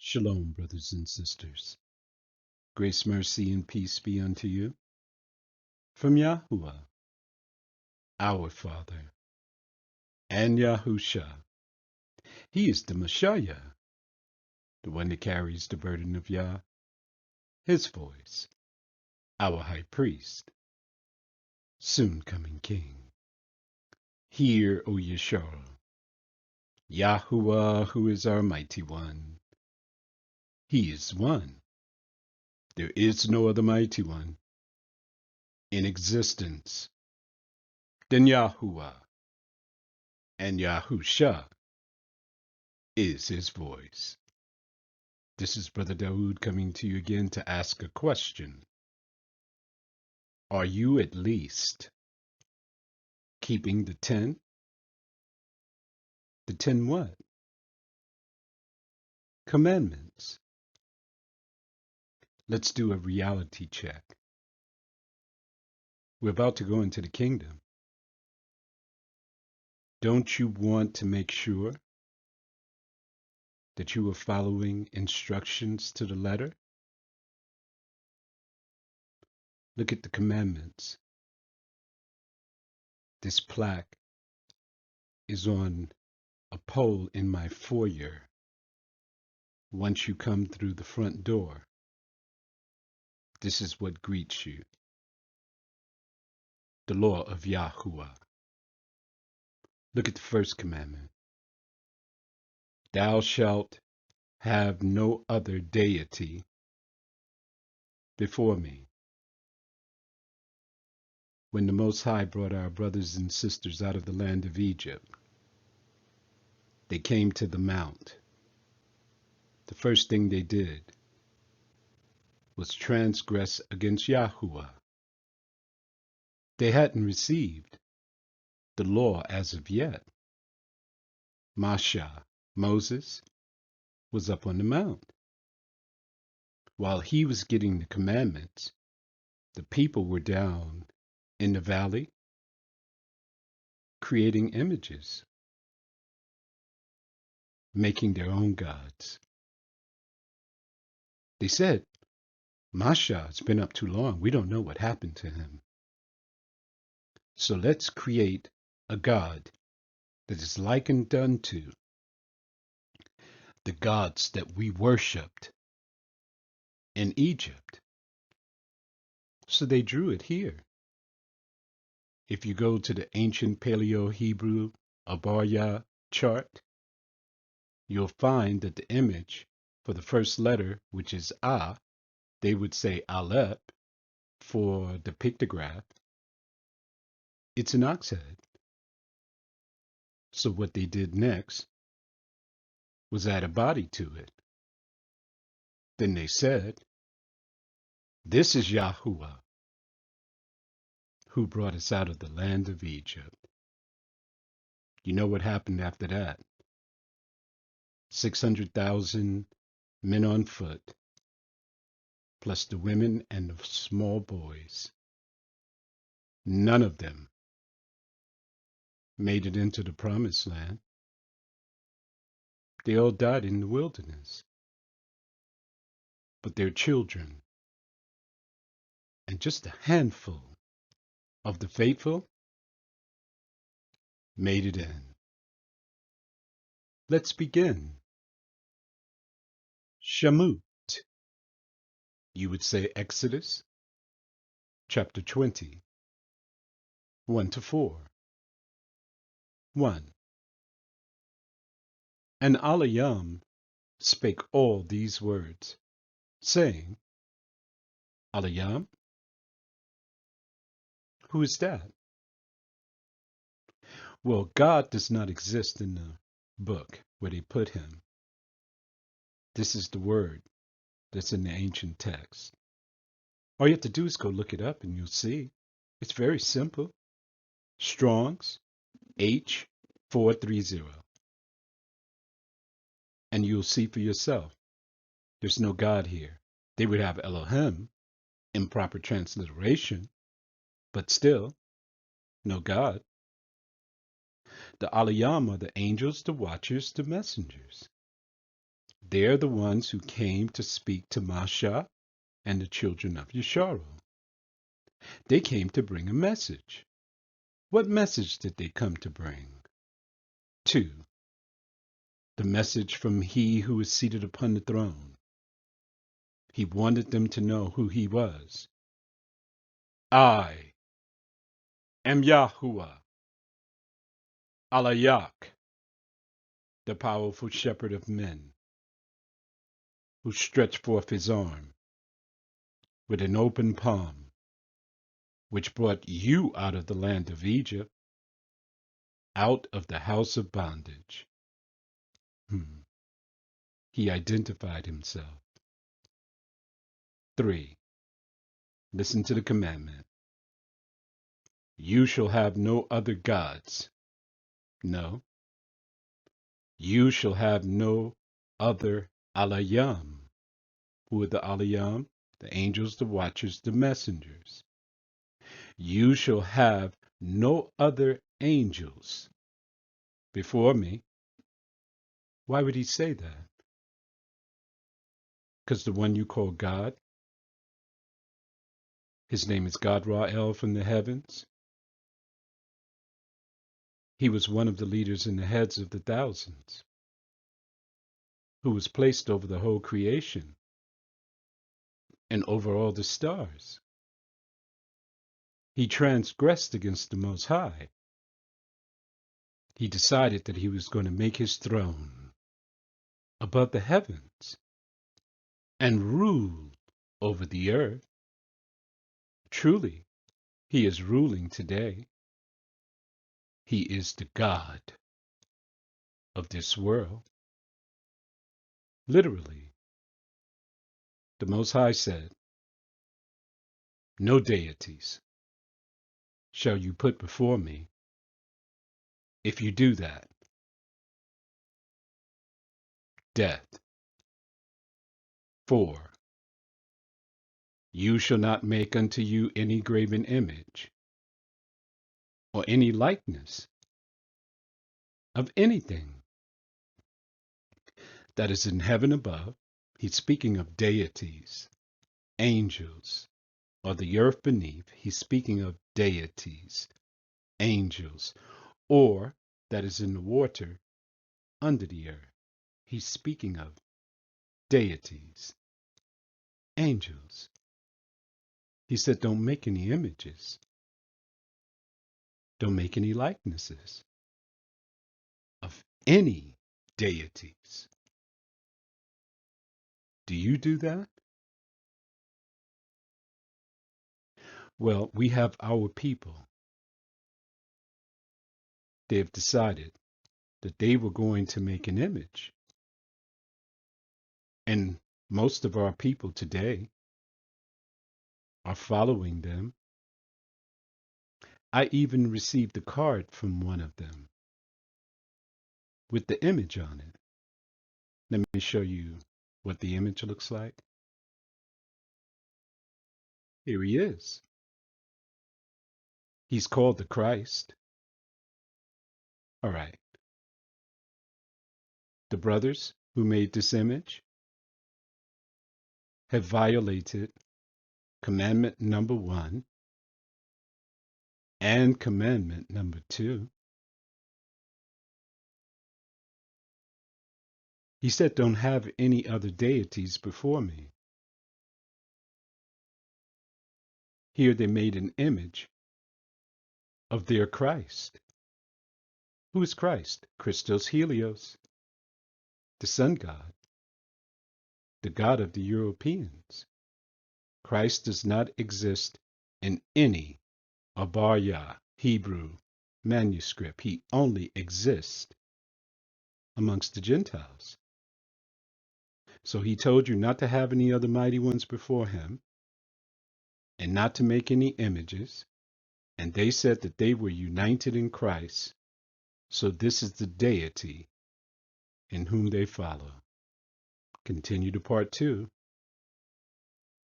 Shalom, brothers and sisters. Grace, mercy, and peace be unto you from Yahuwah, our Father, and Yahusha. He is the Messiah, the one that carries the burden of Yah, his voice, our high priest, soon coming King. Hear, O Yeshua, Yahuwah, who is our mighty one. He is one. There is no other mighty one in existence than Yahuwah, and Yahusha is his voice. This is Brother Dawood coming to you again to ask a question. Are you at least keeping the 10? The 10 what? Commandments. Let's do a reality check. We're about to go into the kingdom. Don't you want to make sure that you are following instructions to the letter? Look at the commandments. This plaque is on a pole in my foyer. Once you come through the front door, this is what greets you. The law of Yahuwah. Look at the first commandment. Thou shalt have no other deity before me. When the Most High brought our brothers and sisters out of the land of Egypt, they came to the mount. The first thing they did was transgress against Yahuwah. They hadn't received the law as of yet. Masha, Moses, was up on the mount. While he was getting the commandments, the people were down in the valley creating images, making their own gods. They said, Masha has been up too long. We don't know what happened to him. So let's create a god that is likened unto the gods that we worshipped in Egypt. So they drew it here. If you go to the ancient Paleo-Hebrew Abarya chart, you'll find that the image for the first letter, which is A, they would say Aleph for the pictograph. It's an ox head. So what they did next was add a body to it. Then they said, this is Yahuwah, who brought us out of the land of Egypt. You know what happened after that? 600,000 men on foot, plus the women and the small boys. None of them made it into the promised land. They all died in the wilderness. But their children, and just a handful of the faithful, made it in. Let's begin. Shemut. You would say Exodus, chapter 20, 1 to 4. 1. And Alayam spake all these words, saying, Alayam? Who is that? Well, God does not exist in the book where they put him. This is the word that's in the ancient text. All you have to do is go look it up and you'll see. It's very simple. Strong's H430. And you'll see for yourself. There's no God here. They would have Elohim, improper transliteration, but still, no God. The Alayam are the angels, the watchers, the messengers. They're the ones who came to speak to Masha and the children of Yasharal. They came to bring a message. What message did they come to bring? 2. The message from he who is seated upon the throne. He wanted them to know who he was. I am Yahuwah, Alayak, the powerful shepherd of men, who stretched forth his arm with an open palm, which brought you out of the land of Egypt, out of the house of bondage. He identified himself. 3. Listen to the commandment. You shall have no other gods. No. You shall have no other alayam. Who are the alayam? The angels, the watchers, the messengers. You shall have no other angels before me. Why would he say that? Because the one you call God, his name is God Ra'el from the heavens. He was one of the leaders and the heads of the thousands, who was placed over the whole creation and over all the stars. He transgressed against the Most High. He decided that he was going to make his throne above the heavens and rule over the earth. Truly, he is ruling today. He is the God of this world. Literally, the Most High said, no deities shall you put before me. If you do that, death. 4. You shall not make unto you any graven image or any likeness of anything that is in heaven above. He's speaking of deities, angels, or the earth beneath. He's speaking of deities, angels, or that is in the water under the earth. He's speaking of deities, angels. He said, don't make any images. Don't make any likenesses of any deities. Do you do that? Well, we have our people. They have decided that they were going to make an image. And most of our people today are following them. I even received a card from one of them with the image on it. Let me show you what the image looks like. Here he is. He's called the Christ. All right. The brothers who made this image have violated commandment number 1 and commandment number 2. He said, don't have any other deities before me. Here they made an image of their Christ. Who is Christ? Christos Helios, the sun god, the god of the Europeans. Christ does not exist in any Abarya Hebrew manuscript. He only exists amongst the Gentiles. So he told you not to have any other mighty ones before him and not to make any images. And they said that they were united in Christ. So this is the deity in whom they follow. Continue to part 2.